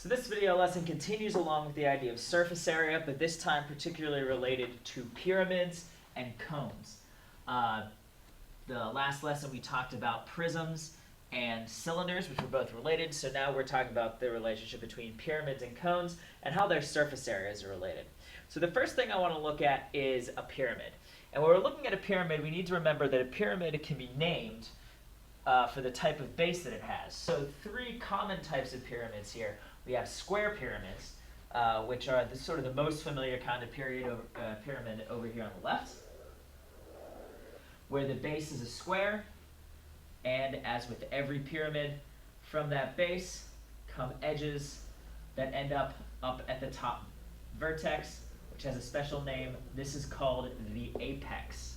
So this video lesson continues along with the idea of surface area, but this time particularly related to pyramids and cones. The last lesson we talked about prisms and cylinders, which were both related, so now we're talking about the relationship between pyramids and cones and how their surface areas are related. So the first thing I want to look at is a pyramid. And when we're looking at a pyramid, we need to remember that a pyramid can be named for the type of base that it has. So three common types of pyramids here. We have square pyramids, which are sort of the most familiar kind of pyramid over here on the left, where the base is a square, and as with every pyramid, from that base come edges that end up at the top vertex, which has a special name. This is called the apex.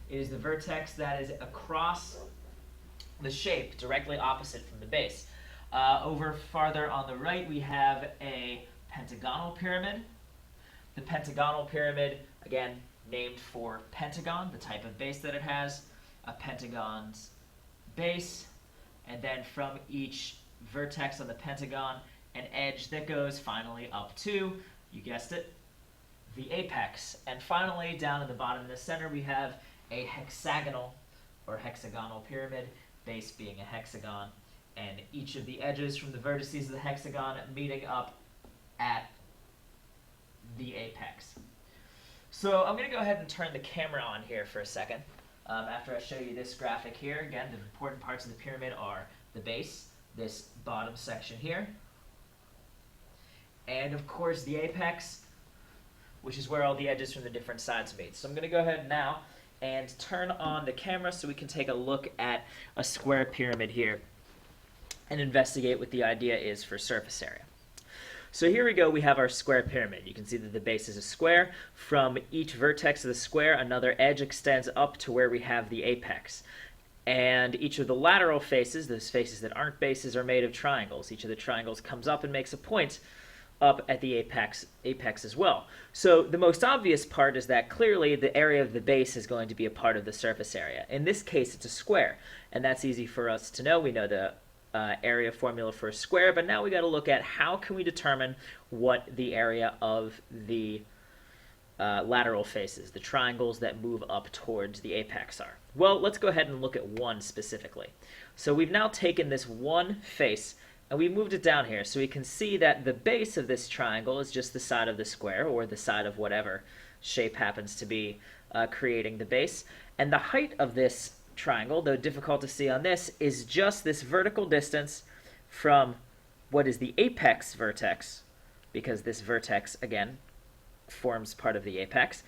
It is the vertex that is across the shape, directly opposite from the base. Over farther on the right, we have a pentagonal pyramid. The pentagonal pyramid, again, named for pentagon, the type of base that it has, a pentagon's base, and then from each vertex on the pentagon, an edge that goes finally up to, you guessed it, the apex. And finally, down in the bottom in the center, we have a hexagonal or hexagonal pyramid, base being a hexagon, and each of the edges from the vertices of the hexagon meeting up at the apex. So I'm going to go ahead and turn the camera on here for a second. After I show you this graphic here, again, the important parts of the pyramid are the base, this bottom section here, and of course the apex, which is where all the edges from the different sides meet. So I'm going to go ahead now and turn on the camera so we can take a look at a square pyramid here and investigate what the idea is for surface area. So here we go, we have our square pyramid. You can see that the base is a square. From each vertex of the square, another edge extends up to where we have the apex. And each of the lateral faces, those faces that aren't bases, are made of triangles. Each of the triangles comes up and makes a point up at the apex as well. So the most obvious part is that clearly the area of the base is going to be a part of the surface area. In this case, it's a square, and that's easy for us to know. We know the area formula for a square, but now we got to look at how can we determine what the area of the lateral faces, the triangles that move up towards the apex are. Well, let's go ahead and look at one specifically. So we've now taken this one face and we moved it down here, so we can see that the base of this triangle is just the side of the square, or the side of whatever shape happens to be creating the base. And the height of this triangle, though difficult to see on this, is just this vertical distance from what is the apex vertex, because this vertex, again, forms part of the apex,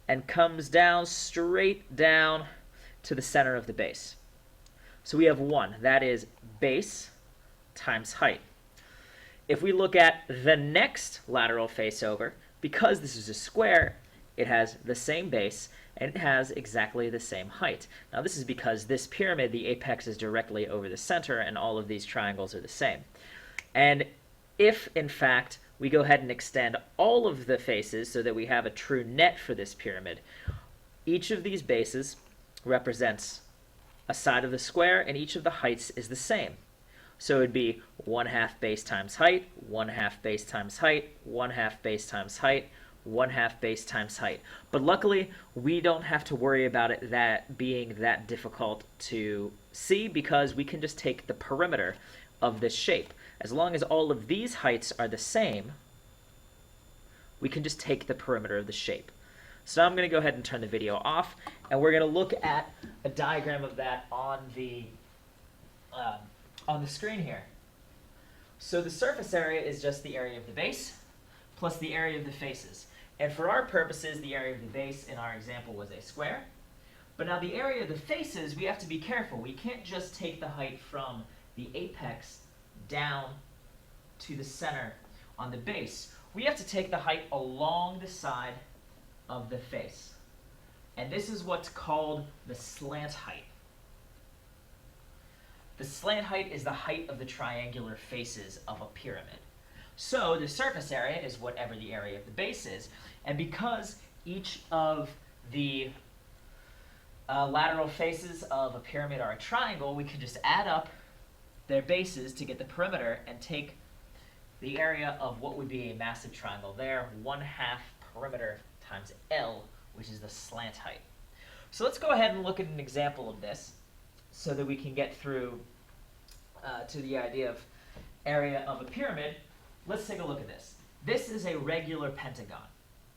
and comes down straight down to the center of the base. So we have one, that is base times height. If we look at the next lateral face over, because this is a square, it has the same base and it has exactly the same height. Now this is because this pyramid, the apex is directly over the center and all of these triangles are the same. And if, in fact, we go ahead and extend all of the faces so that we have a true net for this pyramid, each of these bases represents a side of the square and each of the heights is the same. So it would be 1/2 base times height, 1/2 base times height, 1/2 base times height, 1/2 base times height. But luckily, we don't have to worry about it being that difficult to see, because we can just take the perimeter of this shape. As long as all of these heights are the same, we can just take the perimeter of the shape. So now I'm going to go ahead and turn the video off, and we're going to look at a diagram of that on the screen here. So the surface area is just the area of the base plus the area of the faces. And for our purposes, the area of the base in our example was a square. But now the area of the faces, we have to be careful. We can't just take the height from the apex down to the center on the base. We have to take the height along the side of the face. And this is what's called the slant height. The slant height is the height of the triangular faces of a pyramid. So the surface area is whatever the area of the base is, and because each of the lateral faces of a pyramid are a triangle, we can just add up their bases to get the perimeter and take the area of what would be a massive triangle there, 1/2 perimeter times L, which is the slant height. So let's go ahead and look at an example of this so that we can get through to the idea of area of a pyramid. Let's take a look at this. This is a regular pentagon.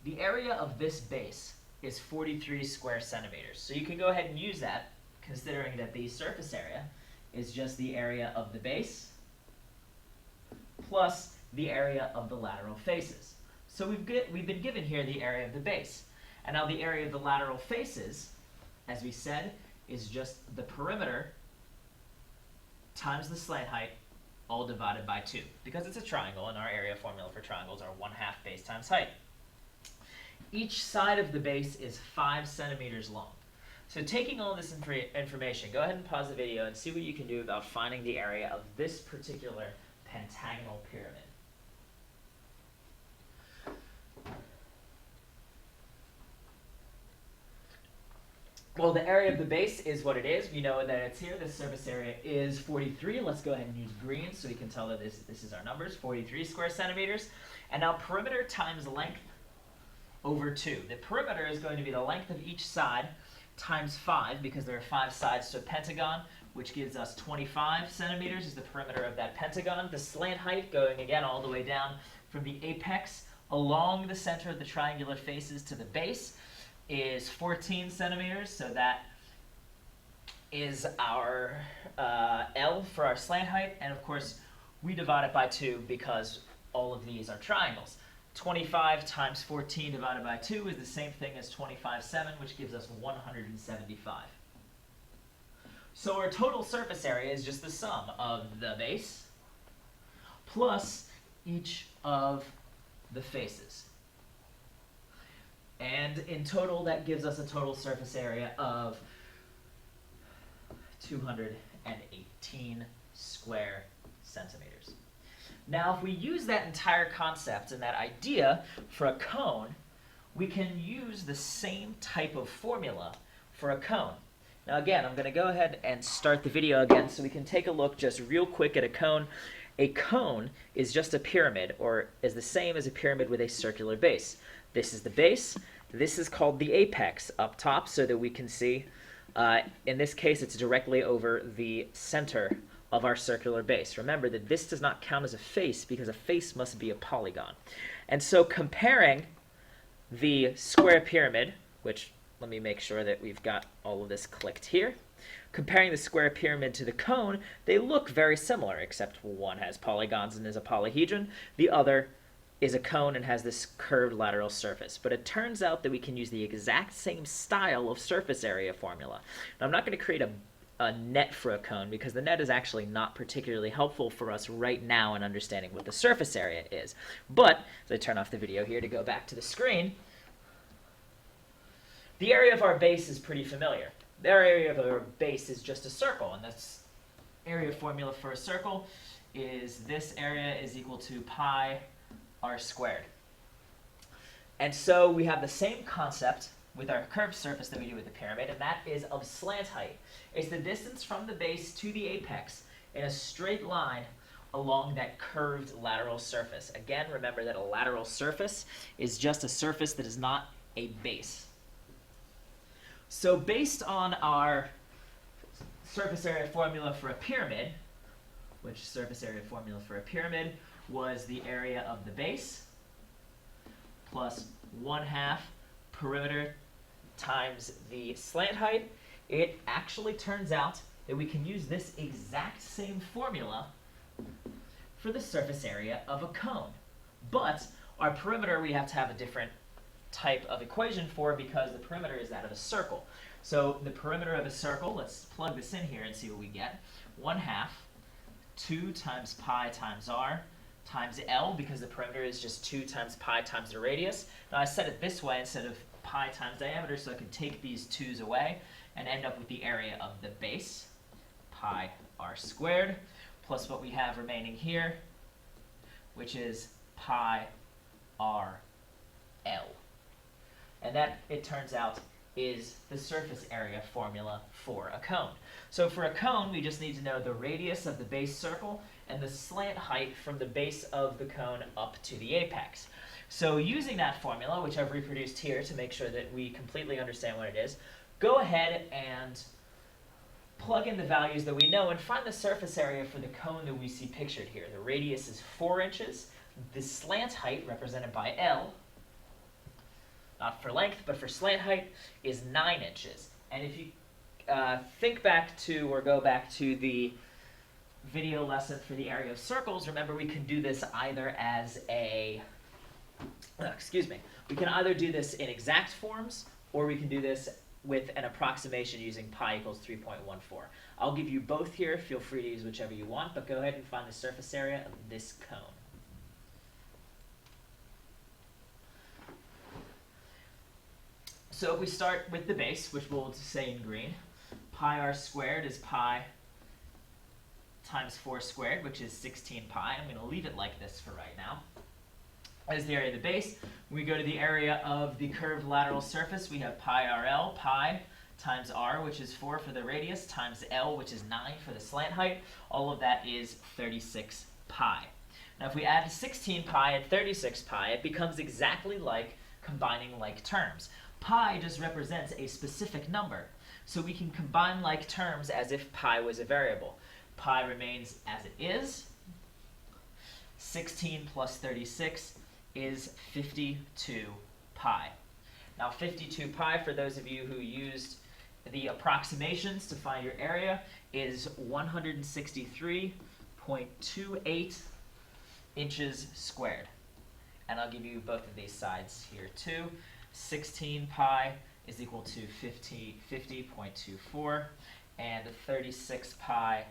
The area of this base is 43 square centimeters. So you can go ahead and use that, considering that the surface area is just the area of the base plus the area of the lateral faces. So we've been given here the area of the base. And now the area of the lateral faces, as we said, is just the perimeter times the slant height, all divided by 2. Because it's a triangle, and our area formula for triangles are 1/2 base times height. Each side of the base is 5 centimeters long. So taking all this information, go ahead and pause the video and see what you can do about finding the area of this particular pentagonal pyramid. Well, the area of the base is what it is. We know that it's here. The surface area is 43. Let's go ahead and use green so we can tell that this is our numbers, 43 square centimeters. And now perimeter times length over 2. The perimeter is going to be the length of each side times 5, because there are 5 sides to a pentagon, which gives us 25 centimeters is the perimeter of that pentagon. The slant height, going again all the way down from the apex along the center of the triangular faces to the base, is 14 centimeters. So that is our L for our slant height. And of course, we divide it by 2 because all of these are triangles. 25 times 14 divided by 2 is the same thing as 25/7, which gives us 175. So our total surface area is just the sum of the base plus each of the faces. And in total, that gives us a total surface area of 218 square centimeters. Now, if we use that entire concept and that idea for a cone, we can use the same type of formula for a cone. Now again, I'm going to go ahead and start the video again so we can take a look just real quick at a cone. A cone is just a pyramid, or is the same as a pyramid with a circular base. This is the base. This is called the apex up top, so that we can see, in this case, it's directly over the center of our circular base. Remember that this does not count as a face because a face must be a polygon. And so comparing the square pyramid, which let me make sure that we've got all of this clicked here. Comparing the square pyramid to the cone, they look very similar, except one has polygons and is a polyhedron. The other is a cone and has this curved lateral surface. But it turns out that we can use the exact same style of surface area formula. Now, I'm not going to create a net for a cone because the net is actually not particularly helpful for us right now in understanding what the surface area is. But, as I turn off the video here to go back to the screen, the area of our base is pretty familiar. The area of our base is just a circle, and this area formula for a circle is this area is equal to pi r squared. And so we have the same concept with our curved surface that we do with the pyramid, and that is of slant height. It's the distance from the base to the apex in a straight line along that curved lateral surface. Again, remember that a lateral surface is just a surface that is not a base. So based on our surface area formula for a pyramid, which surface area formula for a pyramid was the area of the base plus 1/2 perimeter times the slant height, it actually turns out that we can use this exact same formula for the surface area of a cone. But our perimeter we have to have a different type of equation for because the perimeter is that of a circle. So the perimeter of a circle, let's plug this in here and see what we get. 1/2, 2 times pi times r times L, because the perimeter is just 2 times pi times the radius. Now I set it this way instead of pi times diameter, so I can take these 2's away and end up with the area of the base, pi r squared, plus what we have remaining here, which is pi r L. And that, it turns out, is the surface area formula for a cone. So for a cone, we just need to know the radius of the base circle and the slant height from the base of the cone up to the apex. So using that formula, which I've reproduced here to make sure that we completely understand what it is, go ahead and plug in the values that we know and find the surface area for the cone that we see pictured here. The radius is 4 inches. The slant height, represented by L, not for length, but for slant height, is 9 inches. And if you think back to, or go back to the video lesson for the area of circles, remember we can do this either as a, we can either do this in exact forms, or we can do this with an approximation using pi equals 3.14. I'll give you both here. Feel free to use whichever you want, but go ahead and find the surface area of this cone. So if we start with the base, which we'll say in green, pi r squared is pi times 4 squared, which is 16 pi. I'm going to leave it like this for right now. As the area of the base, when we go to the area of the curved lateral surface, we have pi rl, pi times r, which is 4 for the radius, times l, which is 9 for the slant height. All of that is 36 pi. Now if we add 16 pi and 36 pi, it becomes exactly like combining like terms. Pi just represents a specific number, so we can combine like terms as if pi was a variable. Pi remains as it is. 16 plus 36 is 52 pi. Now 52 pi, for those of you who used the approximations to find your area, is 163.28 inches squared. And I'll give you both of these sides here too. 16 pi is equal to 50.24, and 36 pi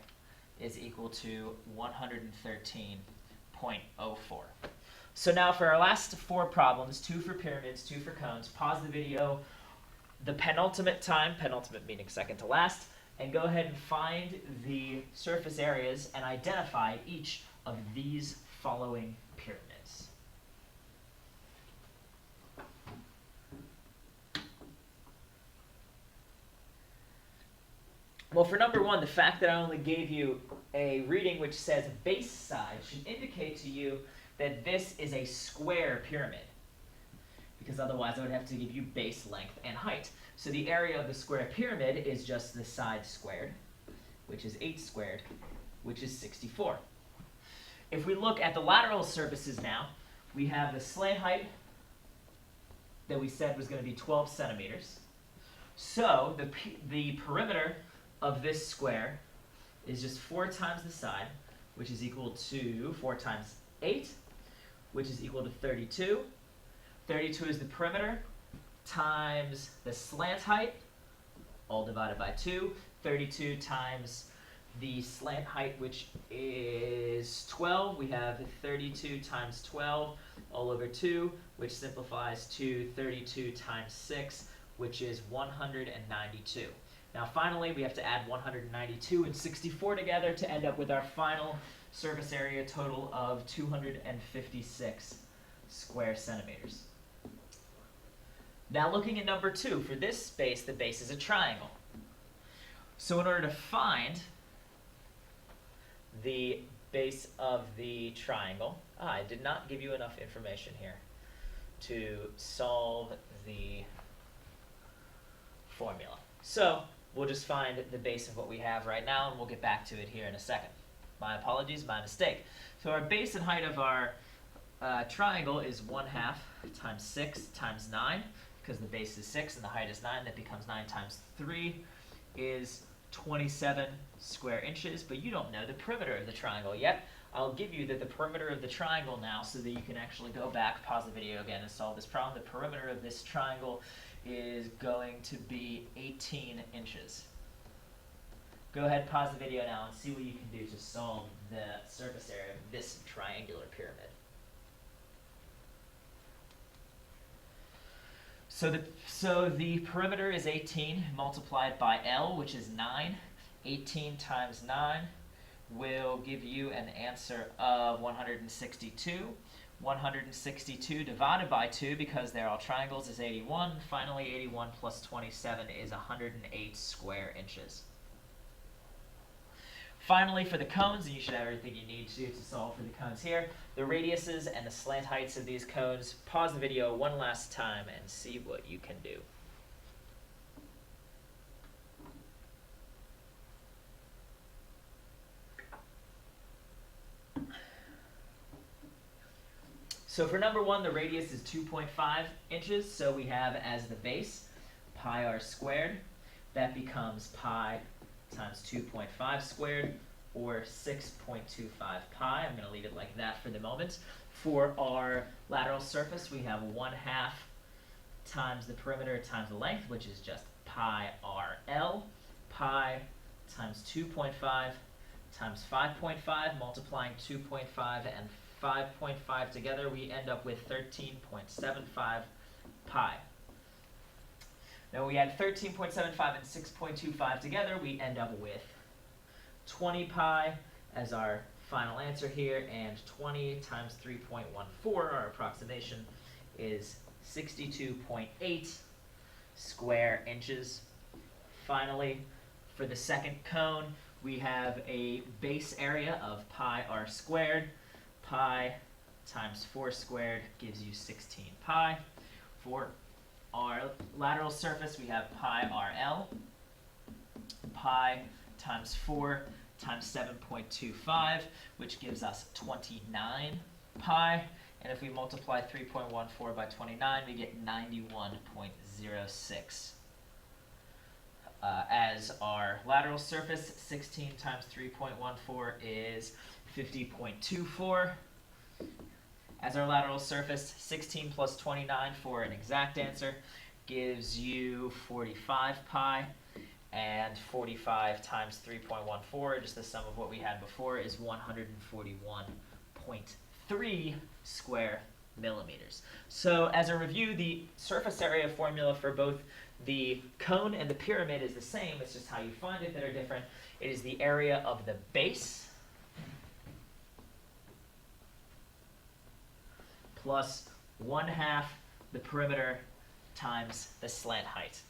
is equal to 113.04. So now for our last 4 problems, 2 for pyramids, 2 for cones, pause the video the penultimate time, penultimate meaning second to last, and go ahead and find the surface areas and identify each of these following pyramids. Well, for number 1, the fact that I only gave you a reading which says base side should indicate to you that this is a square pyramid, because otherwise I would have to give you base length and height. So the area of the square pyramid is just the side squared, which is 8 squared, which is 64. If we look at the lateral surfaces now, we have the slant height that we said was going to be 12 centimeters. So the perimeter of this square is just 4 times the side, which is equal to 4 times 8, which is equal to 32. 32 is the perimeter times the slant height, all divided by 2. 32 times the slant height, which is 12. We have 32 times 12 all over 2, which simplifies to 32 times 6, which is 192. Now finally, we have to add 192 and 64 together to end up with our final surface area total of 256 square centimeters. Now looking at number 2, for this base, the base is a triangle. So in order to find the base of the triangle, I did not give you enough information here to solve the formula. So we'll just find the base of what we have right now, and we'll get back to it here in a second. My apologies, my mistake. So our base and height of our triangle is 1/2 times 6 times 9, because the base is 6 and the height is 9. That becomes 9 times 3 is 27 square inches, but you don't know the perimeter of the triangle yet. I'll give you the perimeter of the triangle now so that you can actually go back, pause the video again, and solve this problem. The perimeter of this triangle is going to be 18 inches. Go ahead, pause the video now, and see what you can do to solve the surface area of this triangular pyramid. So the perimeter is 18 multiplied by L, which is 9. 18 times 9 will give you an answer of 162. 162 divided by 2, because they're all triangles, is 81. Finally, 81 plus 27 is 108 square inches. Finally, for the cones, and you should have everything you need to solve for the cones here, the radiuses and the slant heights of these cones. Pause the video one last time and see what you can do. So for number 1, the radius is 2.5 inches, so we have as the base pi r squared. That becomes pi times 2.5 squared, or 6.25 pi. I'm going to leave it like that for the moment. For our lateral surface, we have 1/2 times the perimeter times the length, which is just pi rl. Pi times 2.5 times 5.5, multiplying 2.5 and 5.5 together, we end up with 13.75 pi. Now we add 13.75 and 6.25 together, we end up with 20 pi as our final answer here, and 20 times 3.14, our approximation, is 62.8 square inches. Finally, for the second cone, we have a base area of pi r squared. Pi times 4 squared gives you 16 pi. For our lateral surface, we have pi rl. Pi times 4 times 7.25, which gives us 29 pi. And if we multiply 3.14 by 29, we get 91.06. As our lateral surface, 16 times 3.14 is 50.24. As our lateral surface, 16 plus 29 for an exact answer gives you 45 pi, and 45 times 3.14, just the sum of what we had before, is 141.3 square millimeters. So as a review, the surface area formula for both the cone and the pyramid is the same. It's just how you find it that are different. It is the area of the base plus 1/2 the perimeter times the slant height.